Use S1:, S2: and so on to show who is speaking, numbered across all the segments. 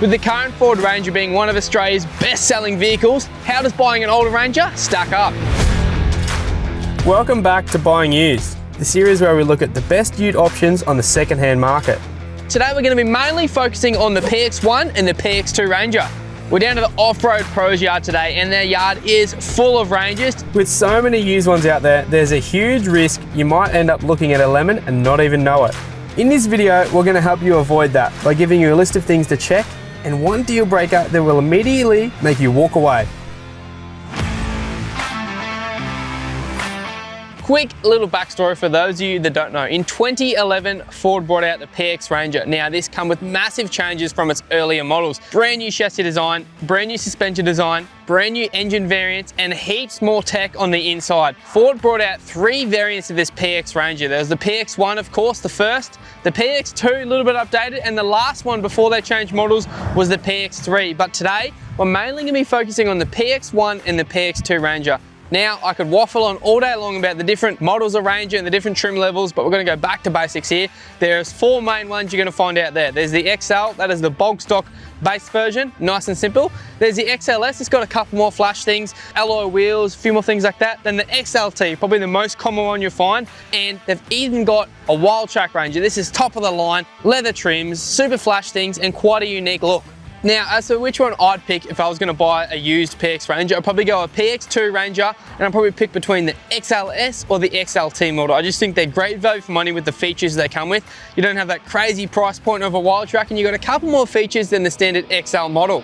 S1: With the current Ford Ranger being one of Australia's best-selling vehicles, how does buying an older Ranger stack up?
S2: Welcome back to Buying Used, the series where we look at the best used options on the second-hand market.
S1: Today we're going to be mainly focusing on the PX1 and the PX2 Ranger. We're down to the Offroad Pros yard today and their yard is full of Rangers.
S2: With so many used ones out there, there's a huge risk you might end up looking at a lemon and not even know it. In this video, we're going to help you avoid that by giving you a list of things to check and one deal breaker that will immediately make you walk away.
S1: Quick little backstory for those of you that don't know. In 2011, Ford brought out the PX Ranger. Now this come with massive changes from its earlier models. Brand new chassis design, brand new suspension design, brand new engine variants, and heaps more tech on the inside. Ford brought out 3 variants of this PX Ranger. There was the PX1, of course, the first, the PX2, a little bit updated, and the last one before they changed models was the PX3. But today, we're mainly gonna be focusing on the PX1 and the PX2 Ranger. Now, I could waffle on all day long about the different models of Ranger and the different trim levels, but we're gonna go back to basics here. There's 4 main ones you're gonna find out there. There's the XL, that is the bulk stock base version, nice and simple. There's the XLS, it's got a couple more flash things, alloy wheels, a few more things like that. Then the XLT, probably the most common one you'll find, and they've even got a wild track Ranger. This is top of the line, leather trims, super flash things, and quite a unique look. Now, as for which one I'd pick if I was gonna buy a used PX Ranger, I'd probably go a PX2 Ranger, and I'd probably pick between the XLS or the XLT model. I just think they're great value for money with the features they come with. You don't have that crazy price point of a wild track, and you got a couple more features than the standard XL model.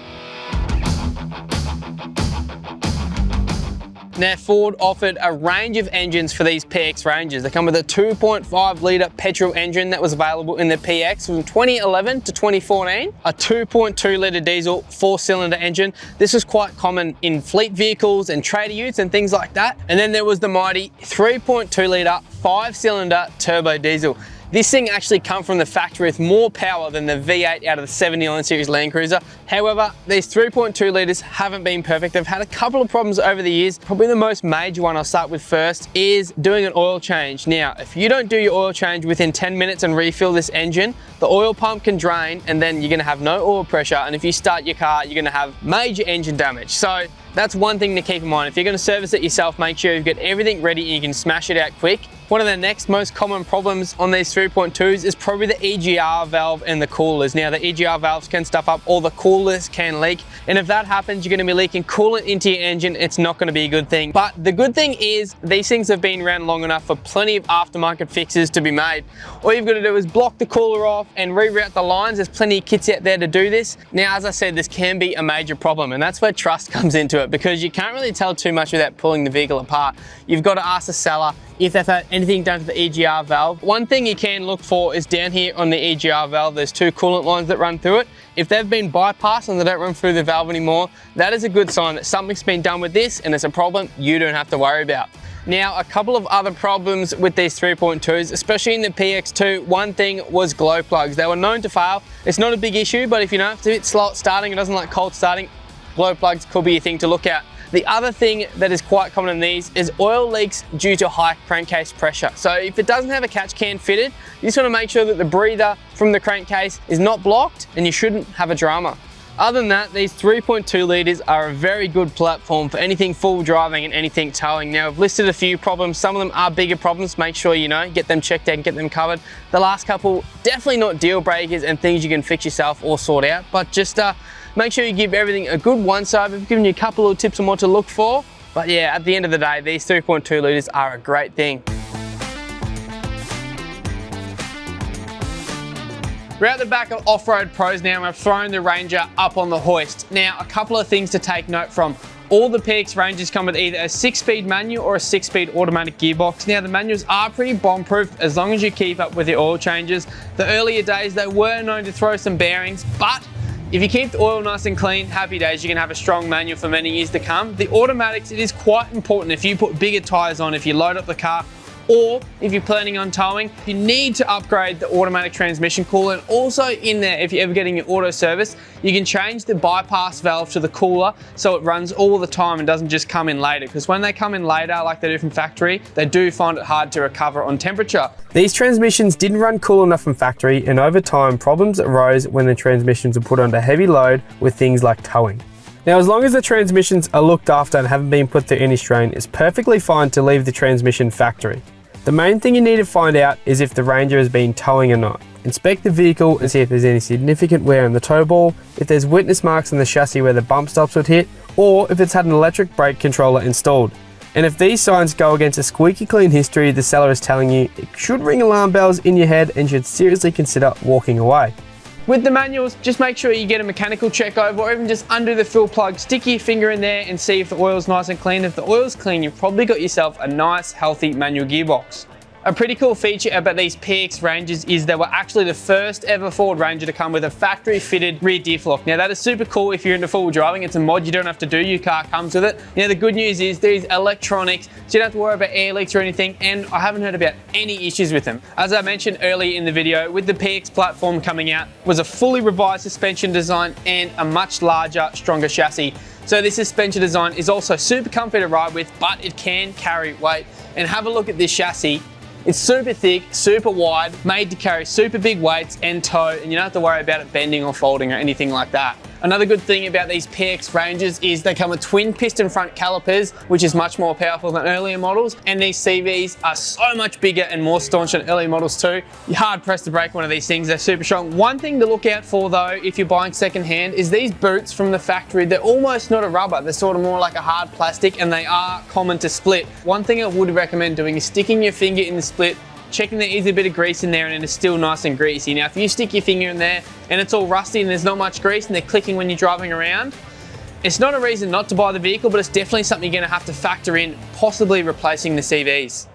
S1: Now, Ford offered a range of engines for these PX Rangers. They come with a 2.5 litre petrol engine that was available in the PX from 2011 to 2014, a 2.2 litre diesel 4-cylinder engine. This was quite common in fleet vehicles and trader utes and things like that. And then there was the mighty 3.2 litre 5-cylinder turbo diesel. This thing actually come from the factory with more power than the V8 out of the 79 series Land Cruiser. However, these 3.2 litres haven't been perfect. They've had a couple of problems over the years. Probably the most major one I'll start with first is doing an oil change. Now, if you don't do your oil change within 10 minutes and refill this engine, the oil pump can drain and then you're gonna have no oil pressure. And if you start your car, you're gonna have major engine damage. So that's one thing to keep in mind. If you're gonna service it yourself, make sure you've got everything ready and you can smash it out quick. One of the next most common problems on these 3.2s is probably the EGR valve and the coolers. Now, the EGR valves can stuff up, or the coolers can leak. And if that happens, you're gonna be leaking coolant into your engine. It's not gonna be a good thing. But the good thing is these things have been around long enough for plenty of aftermarket fixes to be made. All you've gotta do is block the cooler off and reroute the lines. There's plenty of kits out there to do this. Now, as I said, this can be a major problem, and that's where trust comes into it, because you can't really tell too much without pulling the vehicle apart. You've got to ask the seller if they've had anything done to the EGR valve. One thing you can look for is down here on the EGR valve, there's 2 coolant lines that run through it. If they've been bypassed and they don't run through the valve anymore, that is a good sign that something's been done with this and it's a problem you don't have to worry about. Now, a couple of other problems with these 3.2s, especially in the PX2, one thing was glow plugs. They were known to fail. It's not a big issue, but if you know it's a bit slow starting, it doesn't like cold starting, glow plugs could be a thing to look at. The other thing that is quite common in these is oil leaks due to high crankcase pressure. So if it doesn't have a catch can fitted, you just want to make sure that the breather from the crankcase is not blocked and you shouldn't have a drama. Other than that, these 3.2 litres are a very good platform for anything full driving and anything towing. Now, I've listed a few problems. Some of them are bigger problems. Make sure you know, get them checked out and get them covered. The last couple, definitely not deal breakers and things you can fix yourself or sort out, but just make sure you give everything a good once over. I've given you a couple of tips on what to look for. But yeah, at the end of the day, these 3.2 litres are a great thing. We're at the back of Offroad Pros now, and I've thrown the Ranger up on the hoist. Now, a couple of things to take note from. All the PX Rangers come with either a 6-speed manual or a 6-speed automatic gearbox. Now, the manuals are pretty bomb-proof as long as you keep up with your oil changes. The earlier days, they were known to throw some bearings, but if you keep the oil nice and clean, happy days, you can have a strong manual for many years to come. The automatics, it is quite important if you put bigger tyres on, if you load up the car Or if you're planning on towing, you need to upgrade the automatic transmission cooler. And also in there, if you're ever getting your auto service, you can change the bypass valve to the cooler so it runs all the time and doesn't just come in later. Because when they come in later, like they do from factory, they do find it hard to recover on temperature.
S2: These transmissions didn't run cool enough from factory, and over time, problems arose when the transmissions were put under heavy load with things like towing. Now, as long as the transmissions are looked after and haven't been put through any strain, it's perfectly fine to leave the transmission factory. The main thing you need to find out is if the Ranger has been towing or not. Inspect the vehicle and see if there's any significant wear on the tow ball, if there's witness marks on the chassis where the bump stops would hit, or if it's had an electric brake controller installed. And if these signs go against a squeaky clean history the seller is telling you, it should ring alarm bells in your head and should seriously consider walking away.
S1: With the manuals, just make sure you get a mechanical check over, or even just undo the fuel plug, stick your finger in there and see if the oil's nice and clean. If the oil's clean, you've probably got yourself a nice, healthy manual gearbox. A pretty cool feature about these PX Rangers is they were actually the first ever Ford Ranger to come with a factory fitted rear diff lock. Now that is super cool if you're into full driving. It's a mod you don't have to do, your car comes with it. Now the good news is there's electronics, so you don't have to worry about air leaks or anything, and I haven't heard about any issues with them. As I mentioned earlier in the video, with the PX platform coming out was a fully revised suspension design and a much larger, stronger chassis. So this suspension design is also super comfy to ride with, but it can carry weight. And have a look at this chassis. It's super thick, super wide, made to carry super big weights and tow, and you don't have to worry about it bending or folding or anything like that. Another good thing about these PX Rangers is they come with twin piston front calipers, which is much more powerful than earlier models, and these CVs are so much bigger and more staunch than earlier models too. You're hard pressed to break one of these things, they're super strong. One thing to look out for though, if you're buying secondhand, is these boots from the factory. They're almost not a rubber, they're sort of more like a hard plastic, and they are common to split. One thing I would recommend doing is sticking your finger in the split, checking there is a bit of grease in there and it is still nice and greasy. Now if you stick your finger in there and it's all rusty and there's not much grease and they're clicking when you're driving around, it's not a reason not to buy the vehicle, but it's definitely something you're going to have to factor in, possibly replacing the CVs.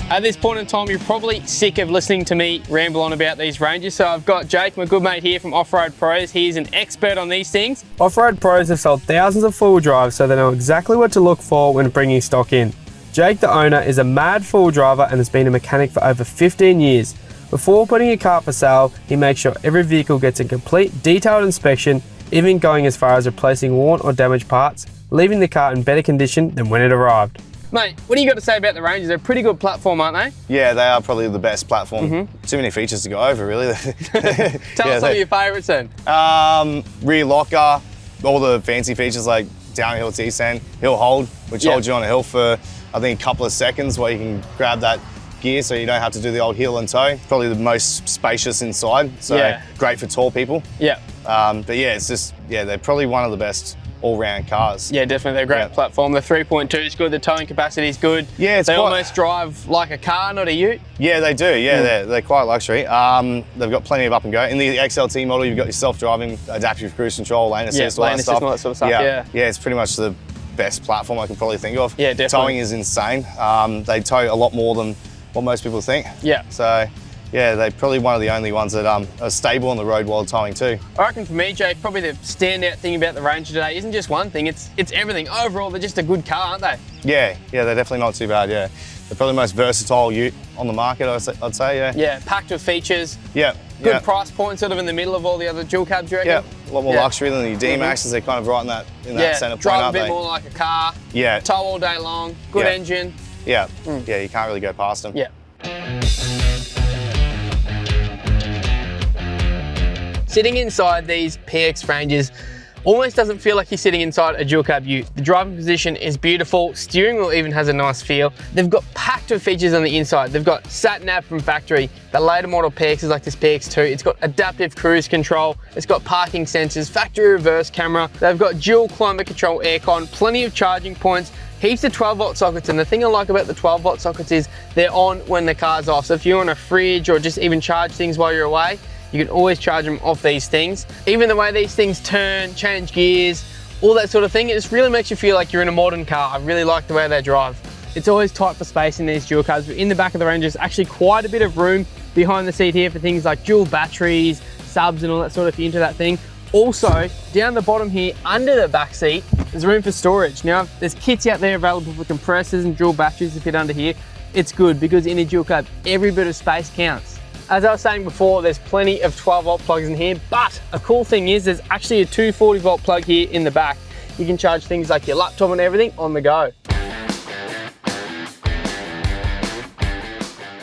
S1: At this point in time, you're probably sick of listening to me ramble on about these Rangers, so I've got Jake, my good mate here from Offroad Pros. He's an expert on these things.
S2: Offroad Pros have sold thousands of four-wheel drives, so they know exactly what to look for when bringing stock in. Jake, the owner, is a mad four-wheel driver and has been a mechanic for over 15 years. Before putting a car for sale, he makes sure every vehicle gets a complete, detailed inspection, even going as far as replacing worn or damaged parts, leaving the car in better condition than when it arrived.
S1: Mate, what do you got to say about the Rangers? They're a pretty good platform, aren't they?
S3: Yeah, they are probably the best platform. Too many features to go over, really.
S1: Tell us some of your favourites then.
S3: Rear locker, all the fancy features like downhill descent, hill hold, which holds you on a hill for, I think, a couple of seconds where you can grab that gear so you don't have to do the old heel and toe. Probably the most spacious inside, so great for tall people.
S1: Yeah.
S3: But yeah, it's just, they're probably one of the best all-round cars.
S1: Yeah, definitely, they're a great platform. The 3.2 is good, the towing capacity is good.
S3: Yeah,
S1: they almost drive like a car, not a ute.
S3: Yeah, they do. Yeah, they're quite luxury. They've got plenty of up and go. In the XLT model, you've got your self-driving, adaptive cruise control, lane assist, all that stuff.
S1: All that sort of stuff. Yeah,
S3: it's pretty much the best platform I can probably think of.
S1: Yeah, definitely.
S3: Towing is insane. They tow a lot more than what most people think.
S1: Yeah.
S3: So, yeah, they're probably one of the only ones that are stable on the road while towing too.
S1: I reckon for me, Jake, probably the standout thing about the Ranger today isn't just one thing, it's everything. Overall, they're just a good car, aren't they?
S3: Yeah, they're definitely not too bad, yeah. They're probably the most versatile ute on the market, I'd say, yeah.
S1: Yeah, packed with features.
S3: Yeah.
S1: Good price point, sort of in the middle of all the other dual cabs, you reckon?
S3: Yeah, a lot more luxury than your D-Maxes. They're kind of right in that centre point,
S1: drive
S3: aren't
S1: a bit
S3: they?
S1: more like a car.
S3: Yeah.
S1: Tow all day long, good engine.
S3: Yeah, yeah, you can't really go past them.
S1: Yeah. Sitting inside these PX Rangers almost doesn't feel like you're sitting inside a dual cab ute. The driving position is beautiful, steering wheel even has a nice feel. They've got packed with features on the inside. They've got sat nav from factory. The later model PX is like this PX2. It's got adaptive cruise control. It's got parking sensors, factory reverse camera. They've got dual climate control aircon, plenty of charging points, heaps of 12-volt sockets, and the thing I like about the 12-volt sockets is they're on when the car's off. So if you're on a fridge or just even charge things while you're away, you can always charge them off these things. Even the way these things turn, change gears, all that sort of thing, it just really makes you feel like you're in a modern car. I really like the way they drive. It's always tight for space in these dual cabs, but in the back of the Ranger, there's actually quite a bit of room behind the seat here for things like dual batteries, subs and all that sort of, if you're into that thing. Also, down the bottom here, under the back seat, There's room for storage. Now, there's kits out there available for compressors and dual batteries to fit under here. It's good because in a dual cab, every bit of space counts. As I was saying before, there's plenty of 12-volt plugs in here, but a cool thing is there's actually a 240-volt plug here in the back. You can charge things like your laptop and everything on the go.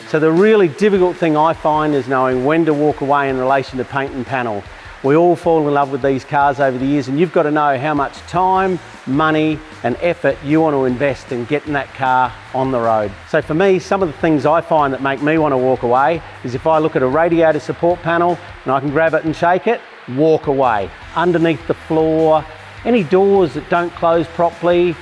S4: So the really difficult thing I find is knowing when to walk away in relation to paint and panel. We all fall in love with these cars over the years, and you've got to know how much time, money and effort you want to invest in getting that car on the road. So for me, some of the things I find that make me want to walk away is if I look at a radiator support panel and I can grab it and shake it, walk away. Underneath the floor, any doors that don't close properly,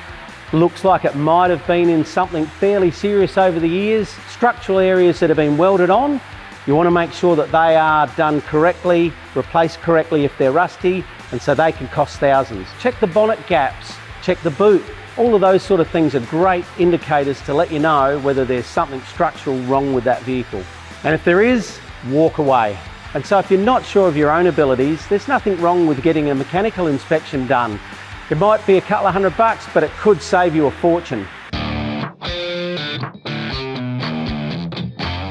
S4: looks like it might have been in something fairly serious over the years, structural areas that have been welded on, you want to make sure that they are done correctly, replaced correctly if they're rusty, and so they can cost thousands. Check the bonnet gaps, check the boot. All of those sort of things are great indicators to let you know whether there's something structural wrong with that vehicle. And if there is, walk away. And so if you're not sure of your own abilities, there's nothing wrong with getting a mechanical inspection done. It might be a couple of $100, but it could save you a fortune.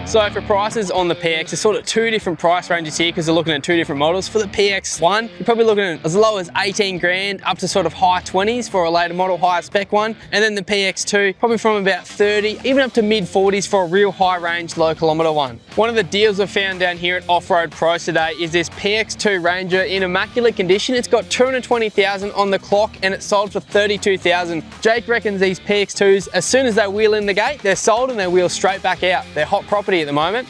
S1: So for prices on the PX, there's sort of two different price ranges here because they're looking at two different models. For the PX1, you're probably looking at as low as 18 grand up to sort of high 20s for a later model, higher spec one. And then the PX2, probably from about 30, even up to mid 40s for a real high range, low kilometer one. One of the deals we've found down here at Offroad Pros today is this PX2 Ranger in immaculate condition. It's got 220,000 on the clock and it's sold for 32,000. Jake reckons these PX2s, as soon as they wheel in the gate, they're sold and they wheel straight back out. They're hot property at the moment.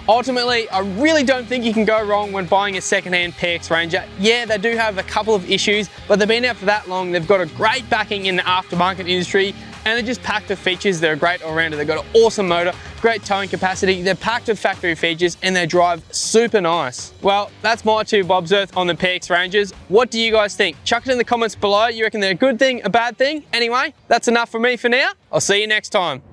S1: Ultimately, I really don't think you can go wrong when buying a second-hand PX Ranger. Yeah, they do have a couple of issues, but they've been out for that long. They've got a great backing in the aftermarket industry, and they're just packed with features. They're a great all-rounder. They've got an awesome motor, great towing capacity. They're packed with factory features, and they drive super nice. Well, that's my two bob's worth on the PX Rangers. What do you guys think? Chuck it in the comments below. You reckon they're a good thing, a bad thing? Anyway, that's enough for me for now. I'll see you next time.